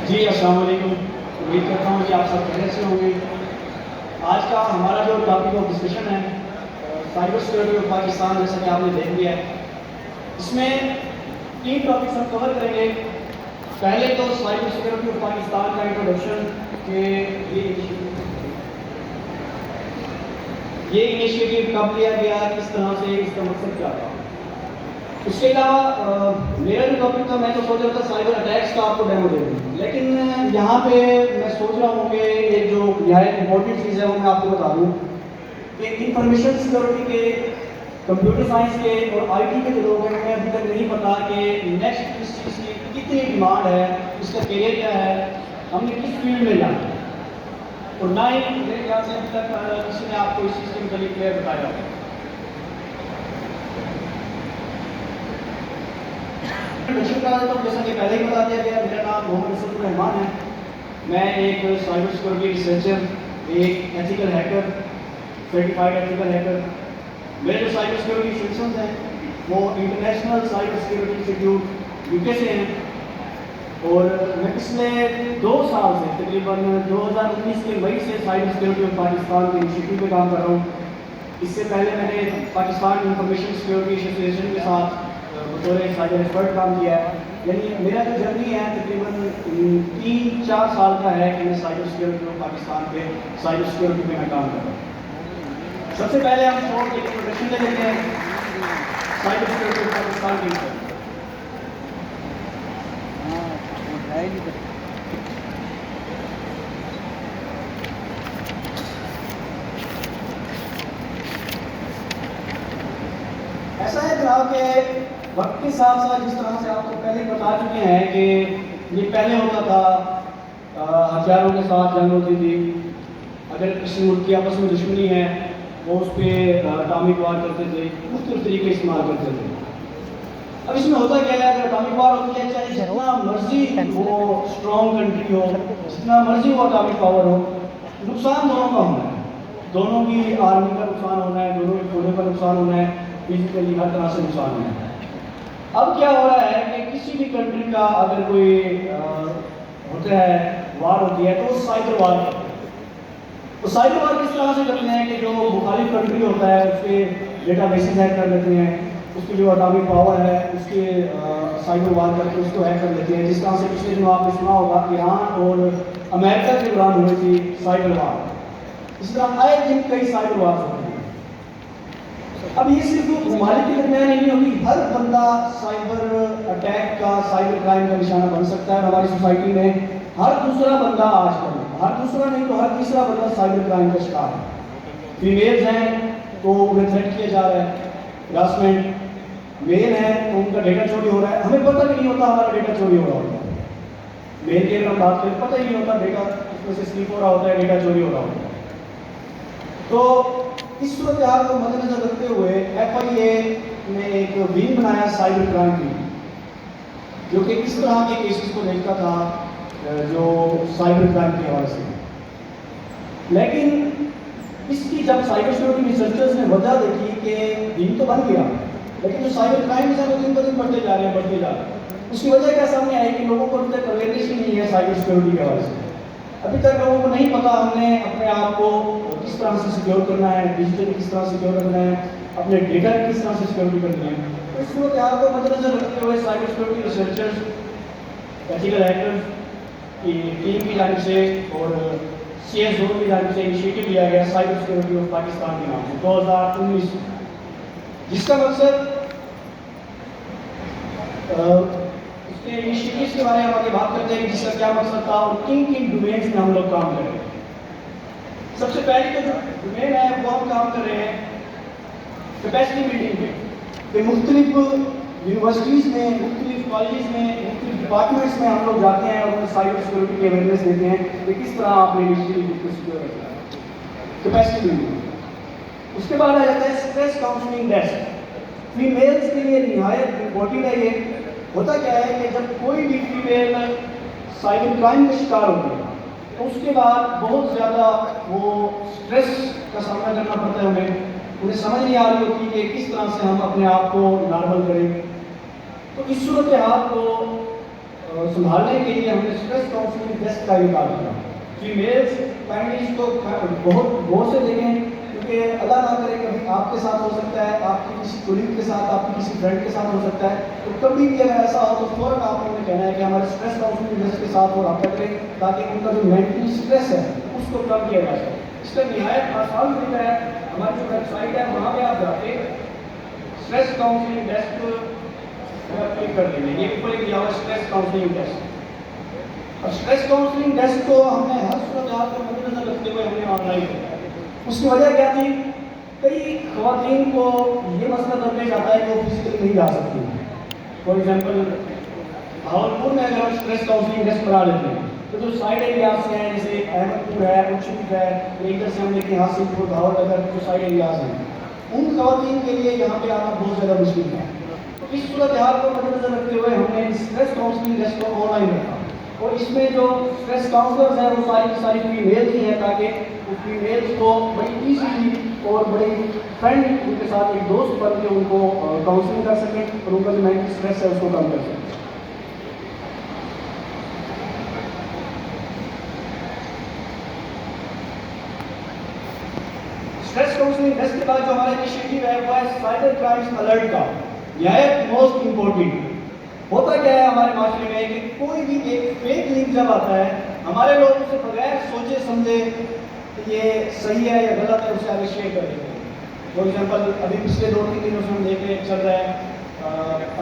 जी अस्सलाम वालेकुम। उम्मीद करता हूँ कि आप सब खैरियत से होंगे। आज का हमारा जो टॉपिक ऑफ डिस्कशन है साइबर सिक्योरिटी ऑफ पाकिस्तान, जैसा कि आपने देख लिया है, इसमें 3 टॉपिक्स हम कवर करेंगे। पहले तो साइबर सिक्योरिटी ऑफ पाकिस्तान का इंट्रोडक्शन के ये इनिशिएटिव कब लिया गया, किस तरह से, इसका मकसद क्या था। उसके अलावा मेरा जो टॉपिक था, मैं तो सोच रहा था साइबर अटैक्स का आपको डेमो दे दूँ, लेकिन यहाँ पे मैं सोच रहा हूँ कि एक जो नहायत इंपॉर्टेंट चीज़ है वो मैं आपको बता दूँ कि इंफॉर्मेशन सिक्योरिटी के, कंप्यूटर साइंस के और आईटी के जो लोग हैं उन्हें अभी तक नहीं पता कि नेक्स्ट इस चीज़ की कितनी डिमांड है, इसका करियर क्या है, हमने किस फील्ड में जाना है। और ना ही मेरे ख्याल से अभी तक किसी ने आपको इस चीज़ के मतलब क्लियर बताया होगा। इंट्रोडक्शन करा देता हूँ। जैसा कि पहले ही बता दिया गया, मेरा नाम मोहम्मद असद रहमान है। मैं एक साइबर सिक्योरिटी रिसर्चर, एक ethical hacker, certified ethical hacker. मेरे जो साइबर सिक्योरिटी इंस्टीट्यूशन हैं वो international cyber security institute UK से हैं। और मैं पिछले 2 साल से, तकरीबन 2019 के मई से साइबर सिक्योरिटी ऑफ पाकिस्तान के इंस्टीट्यूट में काम कर रहा हूँ। इससे पहले मैंने पाकिस्तान इंफॉर्मेशन सिक्योरिटी एसोसिएशन के साथ बतौर साइबर एक्सपर्ट काम किया है। यानी मेरा जो जर्नी है तकरीबन 3-4 साल का है कि मैं साइबर सिक्योरिटी ऑफ पाकिस्तान के साइबर सिक्योरिटी में मैं काम कर रहा हूँ। सबसे पहले हम शॉर्ट एक इंट्रोडक्शन ले लेते हैं साइबर सिक्योरिटी ऑफ पाकिस्तान के ऊपर। ऐसा है जनाब के वक्त के साथ साथ, जिस तरह से आपको पहले बता चुके हैं कि ये पहले होता था हथियारों के साथ जंग होती थी। अगर किसी मुल्क की आपस में दुश्मनी है वो उस पर अटामिक वार करते थे, मुख्तलिफ तरीके इस्तेमाल करते थे। अब इसमें होता क्या है, अगर अटामिक वार होती है, चाहे जितना मर्जी वो स्ट्रॉन्ग कंट्री हो, जितना मर्जी वो अटामिक पावर हो, नुकसान दोनों का होना है। दोनों की आर्मी का नुकसान होना है, दोनों के घोड़े का नुकसान होना है, फिजिकली हर तरह से नुकसान होना है। अब क्या हो रहा है कि किसी भी कंट्री का अगर कोई होता है, वार होती है, तो साइबर वार करते हैं। तो साइबर वार किस तरह से करते हैं कि जो मुखालिफ कंट्री होता है उसके डेटा बेसिस हैक कर देते हैं, उसकी जो अटामिक पावर है उसके साइबर वार करके उसको हैक कर देते हैं। जिस तरह से पिछले दिनों आपने सुना होगा ईरान और अमेरिका के दौरान हुई थी साइबर वार। इस तरह आए दिन कई साइबर वार होते हैं। अब ये सिर्फ ममालिक के दरमियान नहीं होगी, हर बंदा साइबर अटैक का, साइबर क्राइम का निशाना बन सकता है। हमारी सोसाइटी में हर दूसरा बंदा आजकल, हर दूसरा नहीं तो हर तीसरा बंदा साइबर क्राइम का शिकार है। फीमेल्स हैं तो उन्हें थ्रेट किया जा रहा है, हरासमेंट। मेल है तो उनका डेटा चोरी हो रहा है, हमें पता भी नहीं होता हमारा डेटा चोरी हो रहा होता है। मेल की अगर हम बात करें, पता ही नहीं होता, डेटा उसमें से स्लीप हो रहा होता है, डेटा चोरी हो रहा होता है। तो इस सूरत हाल को मद्देनजर रखते हुए FIA ने एक विंग बनाया साइबर क्राइम विंग, जो कि इस तरह के केसेस को देखता था जो साइबर क्राइम के हवाले से। लेकिन इसकी जब साइबर सिक्योरिटी रिसर्चर्स ने वजह देखी कि विंग तो बन गया, लेकिन जो साइबर क्राइम है वो दिन ब दिन बढ़ते जा रहे हैं, बढ़ते जा रहे हैं। उसकी वजह क्या सामने आई कि लोगों को अभी तक अवेयरनेस ही नहीं है साइबर सिक्योरिटी के हवाले से। अभी तक लोगों को नहीं पता हमने अपने आप को किस तरह से सिक्योर करना है, डिजिटल किस तरह सिक्योर करना है, अपने डेटा की किस तरह से सिक्योरिटी करनी है। तो इस सूरत हाल को मद्देनजर रखते हुए cyber security researchers, ethical hackers की टीम की जानिब से और CSO की जानिब से इनिशिएटिव लिया गया साइबर सिक्योरिटी ऑफ पाकिस्तान के नाम से 2019, जिसका मकसद उसके इनिशिएटिव्स के बारे में हम आगे बात करते हैं कि जिसका क्या मकसद था और किन किन डोमेन्स में हम लोग काम कर रहे हैं। सबसे पहले तो जो डोमेन है वो हम काम कर रहे हैं कैपेसिटी बिल्डिंग में, कि मुख्तलिफ यूनिवर्सिटीज़ में, मुख्तलिफ कॉलेज में, मुख्तलिफ डिपार्टमेंट्स में हम लोग जाते हैं और उन्हें साइबर सिक्योरिटी की अवेयरनेस देते हैं कि किस तरह आपने डिजिटल को सिक्योर रखना है, कैपेसिटी बिल्डिंग। उसके बाद आ जाता है स्ट्रेस काउंसलिंग डेस्क। फीमेल्स के लिए निहायत इम्पोर्टेंट है ये। होता क्या है कि जब कोई भी फीमेल साइबर क्राइम का शिकार होती है तो उसके बाद बहुत ज़्यादा वो स्ट्रेस का सामना करना पड़ता है उन्हें समझ नहीं आ रही होती कि किस तरह से हम अपने आप को नॉर्मल करें। तो इस सूरत हाल को संभालने के लिए हमने स्ट्रेस काउंसलिंग डेस्क का निकाल दिया। फीमेल्स काइंडली इसको बहुत गौर से देखें, क्योंकि अल्लाह ना करे कभी आपके साथ हो सकता है, आपके किसी कोलीग के साथ, आपके किसी फ्रेंड के साथ हो सकता है। तो कभी भी अगर ऐसा हो तो फ़ौरन आप लोगों ने कहना है कि हमारे स्ट्रेस काउंसलिंग डेस्क के साथ वो रब्ता करें, ताकि उनका जो मेंटल स्ट्रेस है उसको कम किया जा सके। इसका निहायत आसान तरीका है, हमारी जो वेबसाइट है वहाँ पे आप जाके स्ट्रेस काउंसलिंग डेस्क क्लिक कर देंगे। ये ऊपर ही दिया हुआ स्ट्रेस काउंसलिंग डेस्क। और स्ट्रेस काउंसलिंग डेस्क को हमने हर सूरत हाल को मद्देनजर रखते हुए हमने ऑनलाइन किया। उसकी वजह क्या थी? कई ख़वातीन को ये मसला दरपेश आता है कि वो फिजिकली नहीं जा सकती। फॉर एग्जाम्पल भावलपुर में अगर हम स्ट्रेस काउंसलिंग डेस्क बना लेते हैं तो जो साइड एरियाज हैं जैसे अहमदपुर है, उच्छूक है, इधर से हम देखें हासिलपुर, भावलनगर, जो साइड एरियाज हैं, उन ख़वातीन के लिए यहाँ पे आना बहुत ज़्यादा मुश्किल है। तो इस सूरत हाल को मद्देनजर रखते हुए हमने स्ट्रेस काउंसलिंग डेस्क को ऑनलाइन रखा, और इसमें जो स्ट्रेस काउंसलर्स हैं वो सारी की सारी फीमेल ही हैं, ताकि उस फीमेल्स को बड़ी ईजीली और बड़ी फ्रेंडली उनके साथ एक दोस्त बन के उनको काउंसलिंग कर सकें और उनका जो मेंटल स्ट्रेस है उसको कम कर सकें। स्ट्रेस काउंसलिंग डेस्क के बाद जो हमारा इनिशिएटिव है वो है साइबर क्राइम्स अलर्ट का। यह है मोस्ट इम्पोर्टेंट। होता क्या है हमारे माशरे में कि कोई भी एक फेक लिंक जब आता है, हमारे लोग उसे बगैर सोचे समझे कि ये सही है या गलत है उसे आगे शेयर कर देते हैं। फॉर एग्जाम्पल अभी पिछले 2-3 दिनों से हम देख रहे चल रहा है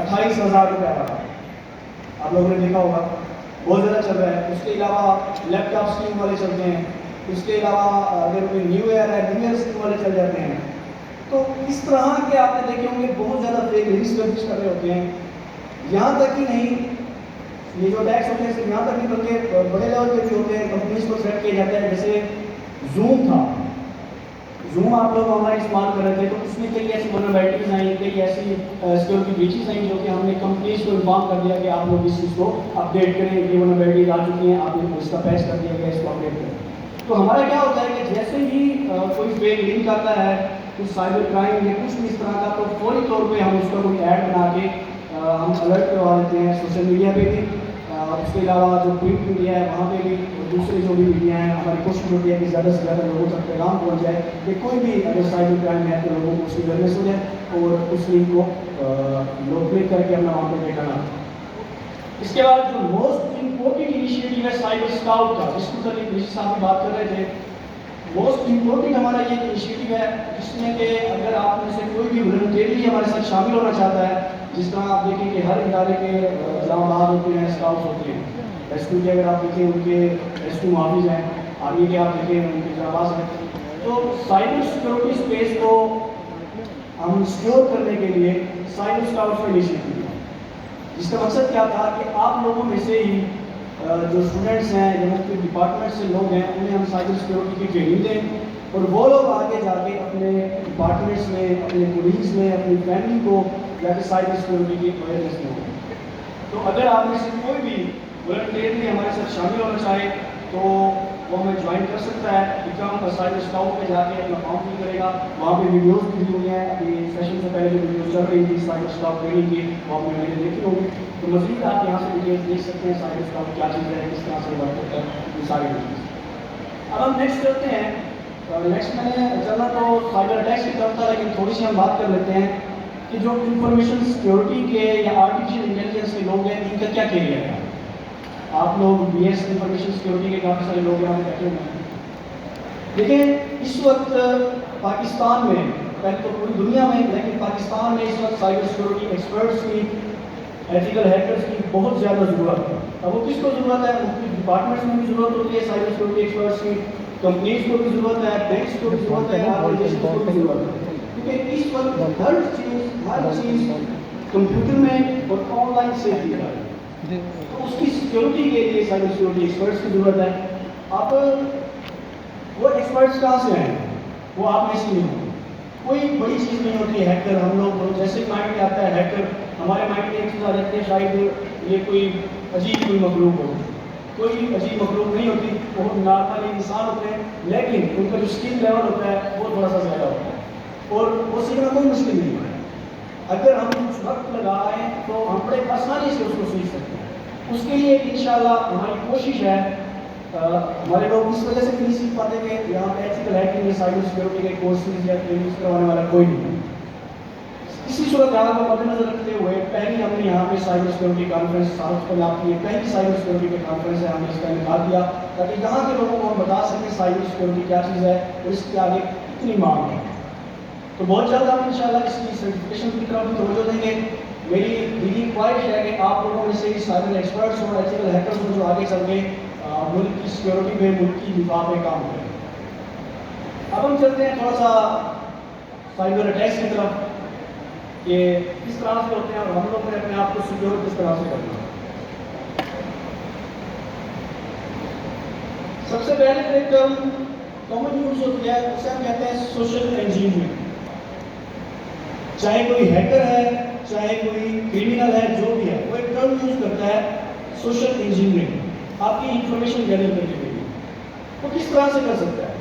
28,000 रुपये वाला, आप लोगों ने देखा होगा, बहुत ज़्यादा चल रहा है। उसके अलावा लैपटॉप स्कीम वाले चलते हैं, उसके अलावा अगर कोई न्यू ईयर है, न्यू ईयर स्कीम वाले चल जाते हैं। तो इस तरह के आपने देखे होंगे बहुत ज़्यादा फेक लिंक्स गर्दिश कर रहे होते हैं। यहाँ तक ही नहीं, ये जो टैक्स होते हैं सिर्फ यहाँ तक नहीं बल्कि बड़े लेवल पे भी होते हैं, कंपनीज को थ्रेट किया जाता है। जैसे जूम था, जूम आप लोग ऑनलाइन इस्तेमाल कर रहे थे तो उसमें कई ऐसी वल्नरेबिलिटीज आई, कई ऐसी सिक्योरिटी ब्रीचेस आई जो कि हमने कंपनीज को इन्फॉर्म कर दिया कि आप लोग इस चीज़ को अपडेट करें, ये वल्नरेबिलिटीज आ चुकी हैं, आपने इसका पैच कर दिया गया, इसको अपडेट करें। तो हमारा क्या होता है कि जैसे ही कोई फेक लिंक आता है, कुछ साइबर क्राइम या कुछ भी इस तरह का, तो फौरी तौर पर हम उसका कोई ऐड बना के हम अलर्ट करवा देते हैं सोशल मीडिया पे भी। उसके अलावा जो प्रिंट मीडिया है वहाँ पे भी, और दूसरी जो भी मीडिया है, हमारी कोशिश होती है कि ज़्यादा से ज़्यादा लोगों तक पैगाम पहुँच जाए कि कोई भी अगर साइबर क्राइम है तो लोगों को उसकी अवेयरनेस हो जाए और उस लिंक को लोग क्लिक करके अपना वहाँ पर देखना। इसके बाद जो मोस्ट इम्पोर्टेंट इनिशिएटिव है साइबर स्काउट का, जिसको कल ऋषि साहब बात कर रहे थे, मोस्ट इम्पोर्टेंट हमारा ये इनिशिएटिव है जिसमें कि अगर आप में से कोई भी वॉलंटियरली हमारे साथ शामिल होना चाहता है, जिस तरह आप देखें कि हर इदारे के इलाहाबाद होते हैं, स्काउट्स होते हैं, रेस्क्यू के अगर आप देखें उनके रेस्क्यू मुआविज हैं, आर्मी के आप देखें उनके जाबाज हैं। तो साइबर सिक्योरिटी स्पेस को हम सिक्योर करने के लिए साइबर स्काउट्स का इनिशिएटिव है, जिसका मकसद क्या था कि आप लोगों में से ही जो स्टूडेंट्स हैं या मुख्तलिफ डिपार्टमेंट से लोग हैं उन्हें हम साइबर सिक्योरिटी की ट्रेनिंग दें और वो लोग आगे जाके अपने डिपार्टमेंट्स में, अपने कोलीग्स में, अपनी फैमिली को जाके साइबर सिक्योरिटी की अवेयरनेस दें। तो अगर आप में से कोई भी वॉलंटियरली हमारे साथ शामिल होना चाहे तो वो हमें ज्वाइन कर सकता है। बिकम साइबर स्काउट में जाके अपना फॉर्म फिल करेगा, वहाँ पे वीडियोस भी दी हुई हैं, अभी सेशन से पहले जो वीडियोस चल रही थी साइबर स्काउट ट्रेनिंग की वो आपने मैंने देखी होगी। तो मज़ीद आप यहाँ से डिटेल्स देख सकते हैं, साइबर स्काउट क्या चीज़ है, किस तरह से वर्क होता है, ये सारी डिटेल्स। अब हम नेक्स्ट करते हैं। नेक्स्ट मैंने चलना तो साइबर अटैक्स की तरफ था, लेकिन थोड़ी सी हम बात कर लेते हैं कि जो इंफॉर्मेशन सिक्योरिटी के या आर्टिफिशियल इंटेलिजेंस के लोग हैं इनका क्या कैरियर है। आप लोग BS इंफॉर्मेशन सिक्योरिटी के काफ़ी सारे लोग यहाँ पे बैठे हुए हैं। देखिए इस वक्त पाकिस्तान में, पहले तो पूरी दुनिया में, लेकिन पाकिस्तान में इस वक्त साइबर सिक्योरिटी एक्सपर्ट्स की, एथिकल हैकर्स की बहुत ज़्यादा ज़रूरत है। अब वो किसको ज़रूरत है? मुख्तलिफ डिपार्टमेंट्स में भी ज़रूरत होती है साइबर सिक्योरिटी एक्सपर्ट्स की, कंपनीज को भी ज़रूरत है, बैंक्स को भी ज़रूरत है, ऑर्गेनाइजेशन को भी ज़रूरत है। क्योंकि इस वक्त हर चीज़ कंप्यूटर में और ऑनलाइन से की जा रही है, तो उसकी सिक्योरिटी के लिए साइबर सिक्योरिटी एक्सपर्ट्स की ज़रूरत है। अब वो एक्सपर्ट्स कहाँ से आए? वो आप में से नहीं होंगे, कोई बड़ी चीज़ नहीं होती है हैकर। हम लोग जैसे माइंड में आता है हैकर, हमारे माइंड में एक चीज़ आ जाती है शायद ये कोई अजीब कोई मखलूक हो। कोई अजीब मखलूक नहीं होती, वो नॉर्मल इंसान होते हैं, लेकिन उनका जो स्किल लेवल होता है वो थोड़ा सा ज़्यादा होता है और वो सीखना कोई मुश्किल नहीं है। अगर हम कुछ वक्त लगाएं तो हम बड़े आसानी से उसको सीख सकते हैं। उसके लिए इंशाल्लाह हमारी कोशिश है। हमारे लोग इस वजह से नहीं सीख पाते कि यहाँ पे एथिकल हैकिंग या साइबर सिक्योरिटी के कोर्सेज या ट्रेनिंग करवाने वाला कोई नहीं है। इसी सूरत हाल को मद्देनजर रखते हुए पहली हमने यहाँ पे साइबर सिक्योरिटी कॉन्फ्रेंस साउथ को लाभ की है। पहली साइबर सिक्योरिटी की कॉन्फ्रेंस है, हमने इसका इनकार किया ताकि यहाँ के लोगों को हम बता सकें साइबर सिक्योरिटी क्या चीज़ है और इसके आगे कितनी मांग है। तो बहुत जल्द हम इंशाल्लाह इसकी सर्टिफिकेशन की तरफ भी तवज्जो देंगे। मेरी दिली ख्वाहिश है कि आप लोगों में से साइबर एक्सपर्ट्स और एथिकल हैकर्स हो जो आगे चल के मुल्क की सिक्योरिटी में, मुल्क की दिफा में काम करें। अब हम चलते हैं थोड़ा सा साइबर अटैक्स की तरफ, कि किस तरह से होते हैं और हम लोग ने अपने आप को सिक्योर किस तरह से करना है। सबसे पहले तो एक टर्म कॉमन यूज होती है, उसे हम कहते हैं सोशल इंजीनियरिंग। चाहे कोई हैकर है, चाहे कोई क्रिमिनल है, जो भी है, वो एक टर्म यूज करता है सोशल इंजीनियरिंग आपकी इंफॉर्मेशन गैदर करने के लिए। वो किस तरह से कर सकता है?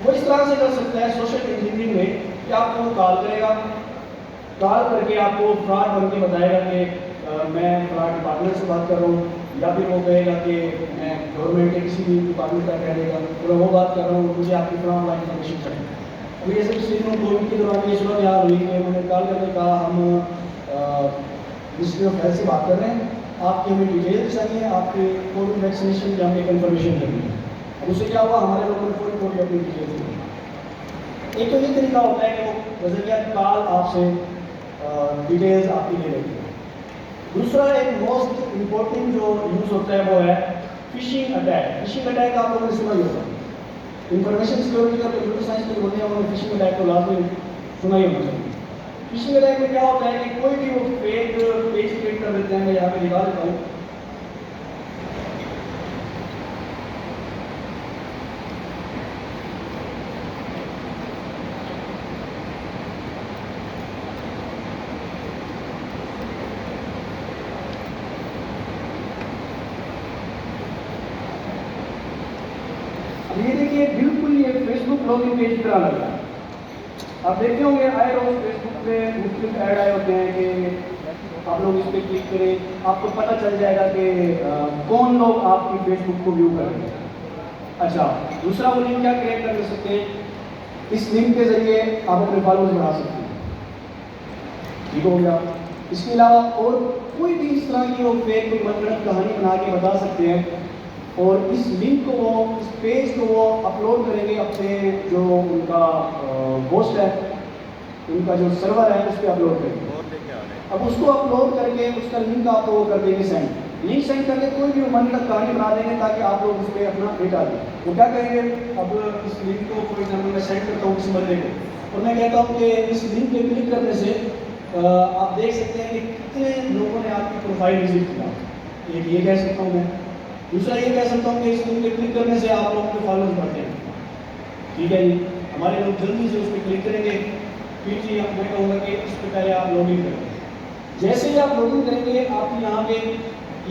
वो इस तरह से कर सकता है सोशल इंजीनियरिंग में कि आपको कॉल करेगा, कॉल करके आपको फ्रॉड बन के बताएगा कि मैं फ्रॉड डिपार्टमेंट से बात कर रहा हूँ, या फिर वो कहेगा कि मैं गवर्नमेंट के किसी भी डिपार्टमेंट का कह देगा तो वो बात कर रहा हूँ, मुझे आपकी फ्रॉड ऑनलाइन इन्फॉर्मेशन चाहिए। अभी ऐसे पिछले दिनों कोविड के दौरान ये सूरत हाल हुई कि उन्होंने कॉल करके कहा हम मिनिस्ट्री ऑफ हेल्थ से बात कर रहे हैं, आपकी हमें डिटेल्स चाहिए, आपके कोविड वैक्सीनेशन की हमें कन्फर्मेशन करनी है। अब उससे क्या हुआ, हमारे लोगों ने कोई अपनी डिटेल्स दी। एक तो ये तरीका होता है कि वो नजरिया कॉल आपसे डिटेल्स आपकी ले लेती है। दूसरा एक मोस्ट इम्पोर्टेंट जो यूज़ होता है वो है फिशिंग अटैक। फिशिंग अटैक आप लोगों ने सुना ही होगा। इंफॉर्मेशन सिक्योरिटी का कंप्यूटर साइंस के बोलने वाले फिशिंग अटैक को लाजमी सुना ही होना चाहिए। फिशिंग अटैक में क्या होता है कि कोई भी वो फेक पेज क्रिएट कर देते हैं। मैं यहाँ पे दिखा देता हूँ। ये देखिए बिल्कुल ये फेसबुक लॉगिन पेज की तरह लग रहा है। आप देखते होंगे आए रोज फेसबुक पे मुख्तलिफ ऐड आए होते हैं कि आप लोग इस पर क्लिक करें, आपको पता चल जाएगा कि कौन लोग आपकी फेसबुक को व्यू कर रहे हैं। अच्छा, दूसरा वो लिंक क्या क्रिएट कर सकते हैं, इस लिंक के जरिए आप अपने फॉलोअर्स बढ़ा सकते हैं। ठीक हो गया। इसके अलावा और कोई भी इस तरह की वो फेक कोई मनगढ़ंत कहानी बना के बता सकते हैं और इस लिंक को वो, इस पेज को वो अपलोड करेंगे अपने जो उनका होस्ट है, उनका जो सर्वर है उस पर अपलोड करेंगे। अब उसको अपलोड करके उसका लिंक आपको वो कर देंगे सेंड। लिंक सेंड करके कोई भी मनगढ़ंत कहानी बना देंगे ताकि आप लोग उस पर अपना डेटा दें। वो क्या करेंगे, अब इस लिंक को फॉर एग्जाम्पल मैं सेंड करता हूँ किसी बंदे को और मैं कहता हूँ कि इस लिंक पे क्लिक करने से आप देख सकते हैं कि कितने लोगों ने आपकी प्रोफाइल विजिट किया। एक ये कह सकता हूँ मैं। दूसरा ये कह सकता हूँ कि इस लिंक पे क्लिक करने से आप लोगों के फॉलोअर्स बढ़ते हैं। ठीक है जी, हमारे लोग जल्दी से उस पर क्लिक करेंगे। फिर जी मैं कहूँगा कि इस पर पहले आप लॉगिन करें। जैसे ही आप लॉगिन करेंगे आपको यहाँ पे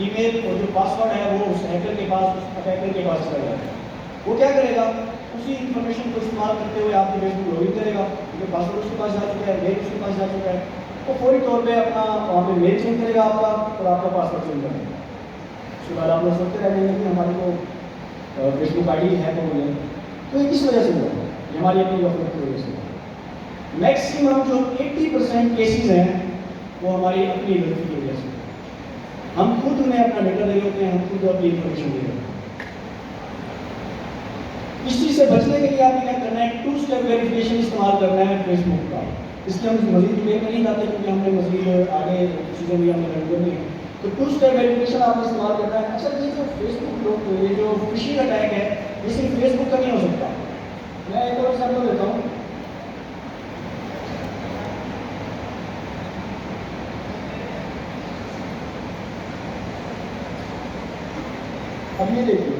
ईमेल और जो पासवर्ड है वो उस हैकर के पास, उस अटैकर के पास चला जाएगा। वो क्या करेगा, उसी इंफॉर्मेशन को इस्तेमाल करते हुए आपके फेसबुक लॉगिन करेगा, क्योंकि पासवर्ड उसके पास जा चुका है, मेल उसके पास जा चुका है। वो फौरी तौर पे अपना वहाँ पे मेल चेंज करेगा आपका और आपका पासवर्ड चेंज करेगा। उसके बाद आप लोग सोचते रह जाएंगे कि हमारी को फेसबुक आईडी हैक हो गई है। तो ये किस वजह से हुआ है, ये हमारी अपनी गवर्नमेंट की वजह से। मैक्सिमम जो 80% केसेस हैं वो हमारी अपनी गलती की वजह से। हम खुद उन्हें अपना डेटा दे होते हैं, हम खुद अपनी इंफॉर्मेशन दे रहे हैं। इस चीज़ से बचने के लिए आपने क्या करना है, 2 स्टेप वेरिफिकेशन इस्तेमाल करना है फेसबुक का। इसलिए हम मजीद डिटेल में नहीं जाते क्योंकि हमने मजीद आगे चीज़ें भी हमने रन करनी है। तो 2 स्टेप वेरिफिकेशन आपने इस्तेमाल करना है। अच्छा, ये जो फेसबुक लोग, ये जो फिशिंग अटैक है ये सिर्फ फेसबुक का नहीं हो सकता। मैं एक और एग्जाम्पल देता हूँ। अब ये देखिए,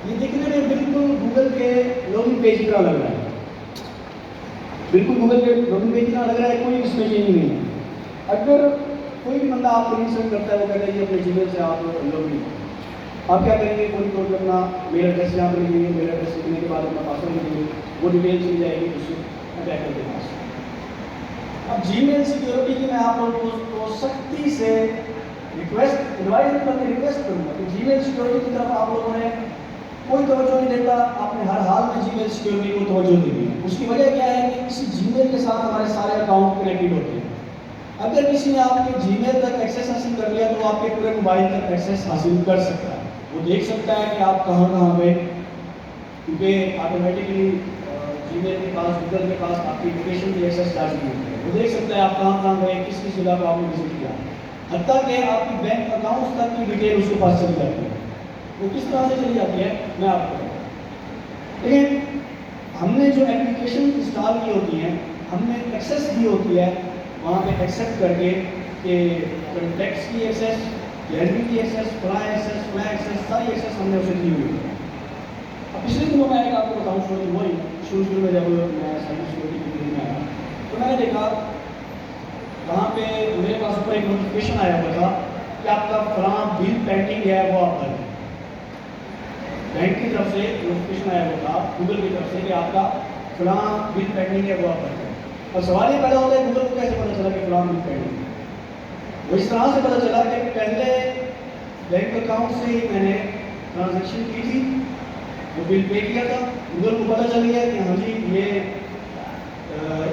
ये दिखने में बिल्कुल गूगल के लॉगिन पेज की तरह लग रहा है। बिल्कुल गूगल के लॉगिन पेज की तरह लग रहा है, कोई इसमें चेंज नहीं है। अगर कोई भी बंदा आपको लिंक सेंड करता है, वो कहता है ये अपने जीमेल से आप लॉगिन, आप क्या करेंगे, कोई तौर पर अपना मेल एड्रेस यहाँ पर लिखेंगे। मेल एड्रेस लिखने के बाद अपना पासवर्ड लिखेंगे, वो डिटेल चली जाएगी उस अटैकर के पास। अब जीमेल सिक्योरिटी की मैं आप लोगों को सख्ती से रिक्वेस्ट एडवाइस नहीं बल्कि रिक्वेस्ट करूँगा कि जीमेल सिक्योरिटी की तरफ आप लोगों ने कोई तवज्जो नहीं देता, आपने हर हाल में जीमेल सिक्योरिटी को तवज्जो दी है। उसकी वजह क्या है कि इसी जीमेल के साथ हमारे सारे अकाउंट कनेक्टेड होते हैं। अगर किसी ने आपके जीमेल तक एक्सेस हासिल कर लिया तो वो आपके पूरे मोबाइल तक एक्सेस हासिल कर सकता है। वो देख सकता है कि आप कहाँ कहाँ गए, क्योंकि ऑटोमेटिकली जीमेल के पास, गूगल के पास आपकी लोकेशन की एक्सेस जा चुकी होती है। वो देख सकता है आप कहाँ कहाँ गए, किस किस जगह पर आपने विजिट किया, हत्ता कि आपकी बैंक अकाउंट तक की डिटेल उसके पास चली जाती है। वो किस तरह से चली जाती है मैं आपको बताऊँ। लेकिन हमने जो एप्लीकेशन इंस्टॉल की होती हैं, हमने एक्सेस दी होती है वहाँ पे एक्सेप्ट करके कि कॉन्टैक्ट्स की एक्सेस, गैलरी की एक्सेस, फ्लाई एक्सेस, सारी एक्सेस हमने उसे दी हुई है। अब पिछले दिनों में एक आपको बताऊँ स्टोरी वही शुरू में जब मैं साइबर सिक्योरिटी की फील्ड में आया तो मैंने देखा वहाँ पे मेरे पास ऊपर एक नोटिफिकेशन आया हुआ था कि आपका फलां बिल पेंडिंग है, वो आप भरें। बैंक की तरफ से नोटिफिकेशन आया हुआ था, गूगल की तरफ से कि आपका फलां बिल पेंडिंग है, वो आप भरें। और सवाल ये पैदा होता है गूगल को कैसे पता चला कि फलां बिल पेंडिंग है? वो इस तरह से पता चला कि पहले बैंक अकाउंट से ही मैंने ट्रांजैक्शन की थी, वो बिल पे किया था, गूगल को पता चल गया कि हाँ जी ये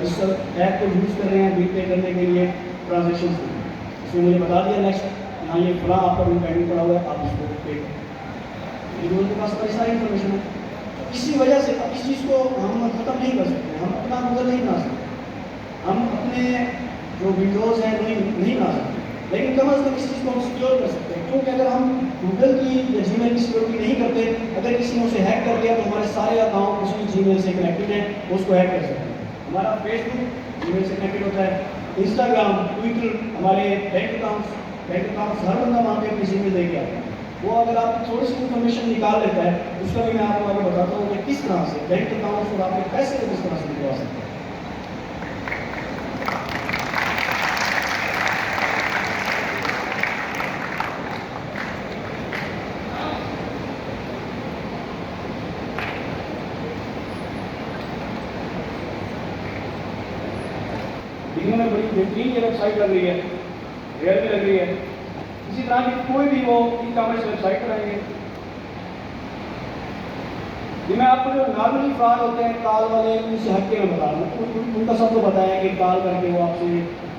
इस ऐप को यूज़ कर रहे हैं बिल पे करने के लिए ट्रांजेक्शन से। उसने मुझे बता दिया नेक्स्ट यहाँ ये फलां आपका बिल पेंडिंग पड़ा हुआ है, आप इसको पे करें। गूगल के पास बड़ी सारी इन्फॉर्मेशन है। इसी वजह से अब इस चीज़ को हम ख़त्म नहीं कर सकते, हम अपना गूगल नहीं बना सकते, हम अपने जो विंडोज़ हैं नहीं बना सकते, लेकिन कम अज़ कम इस चीज़ को हम सिक्योर कर सकते हैं। क्योंकि अगर हम गूगल की या जीमेल की सिक्योरिटी नहीं करते, अगर किसी ने उसे हैक कर लिया तो हमारे सारे अकाउंट उसी जीमेल से कनेक्टेड हैं, उसको हैक कर सकते हैं। हमारा फेसबुक जीमेल से कनेक्टेड होता है, इंस्टाग्राम, ट्विटर, हमारे बैंक अकाउंट्स हर बंदा वहाँ पे अपनी जीमेल लेके आता है। वो अगर आप थोड़ी सी इन्फॉर्मेशन निकाल लेता है, उसका भी मैं आपको आगे बताता हूँ कि किस तरह से बैंक अकाउंट्स और आपके पैसे को किस तरह से निकलवा सकते हैं। दिखने में बड़ी बेहतरीन ये वेबसाइट लग रही है, रियल भी लग रही है। इसी तरह की कोई भी वो ई कॉमर्स वेबसाइट बनाएंगे। ये मैं आपको जो नॉर्मली फ्रॉड होते हैं कॉल वाले, उनसे हट के मैं बता रहा हूँ। उनका सबको पता है कि कॉल करके वो आपसे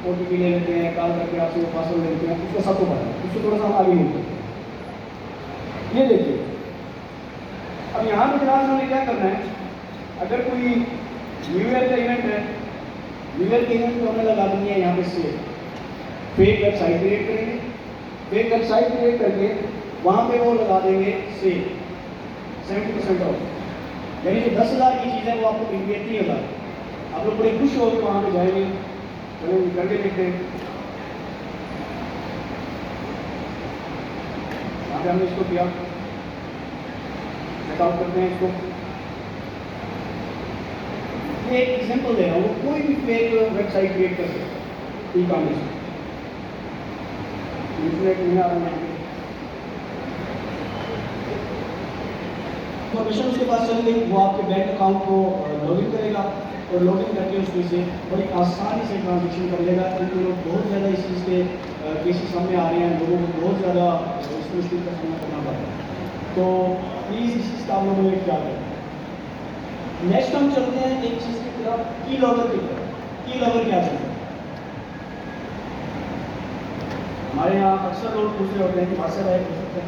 OTP ले लेते हैं, कॉल करके आपसे वो पासवर्ड ले लेते हैं, उसका सबको पता है। उससे थोड़ा सा हम आगे नहीं बढ़ते। ये देखिए, अब यहाँ पर जनाब उन्होंने क्या करना है, अगर कोई न्यू ईयर का इवेंट है, न्यू ईयर के इवेंट को हमने लगा देंगे यहाँ पे से फेक वेबसाइट क्रिएट करेंगे, फेक वेबसाइट क्रिएट करके वहाँ पे वो लगा देंगे से 70% ऑफ, यानी जो 10,000 की चीज़ है वो आपको मिल गई 3,000। आप लोग बड़े खुश हो के वहाँ पे जाएंगे, चलो करके देखते हैं। यहाँ पे हमने इसको किया, चेकआउट करते हैं इसको। ये एक एग्जाम्पल दे रहा हूँ, कोई भी फेक वेबसाइट क्रिएट कर सकता है ई कॉमर्स इंटरनेट में आ रहा है। इन्फॉर्मेशन उसके पास चली गई, वो आपके बैंक अकाउंट को लॉगिन करेगा और लॉगिन करके उसमें से बड़ी आसानी से ट्रांजेक्शन कर लेगा। क्योंकि लोग बहुत ज़्यादा इस चीज़ के केसेस सामने आ रहे हैं, लोगों को बहुत ज़्यादा इस मुश्किल का सामना करना पड़ रहा है। तो प्लीज़ इस चीज़ का आप लोगों ने ख्याल रखें। नेक्स्ट हम चलते हैं एक चीज़ की तरफ, की लॉगर की तरफ। की लॉगर क्या चीज़ है? हमारे यहाँ अक्सर लोग पूछ रहे होते हैं कि व्हाट्सएप हैक हो सकता है,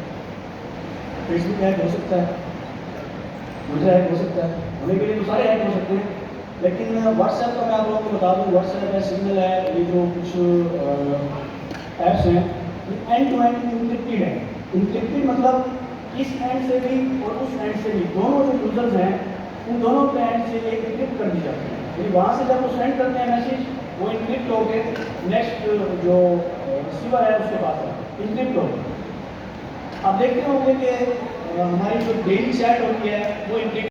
फेसबुक हैक हो सकता है, ट्विटर हैक हो सकता है, होने के लिए तो सारे हैक हो सकते हैं। लेकिन व्हाट्सएप का मैं आप लोगों को बता दूँ, व्हाट्सएप है, सिग्नल है, ये जो कुछ ऐप्स हैं, ये एंड टू एंड इंक्रिप्टेड है। इंक्रिप्टेड मतलब इस एंड से भी और उस एंड से भी, दोनों जो यूजर्स हैं उन दोनों के एंड से एक इंक्रिप्ट कर दी जाती है। यानी वहाँ से जब वो सेंड करते हैं मैसेज, वो इंक्रिप्ट हो के नेक्स्ट जो रिसीवर है उसके पास इंक्रिप्ट हो। आप देखते होंगे कि हमारी जो डेली चैट होती है वो इंक्रिप्ट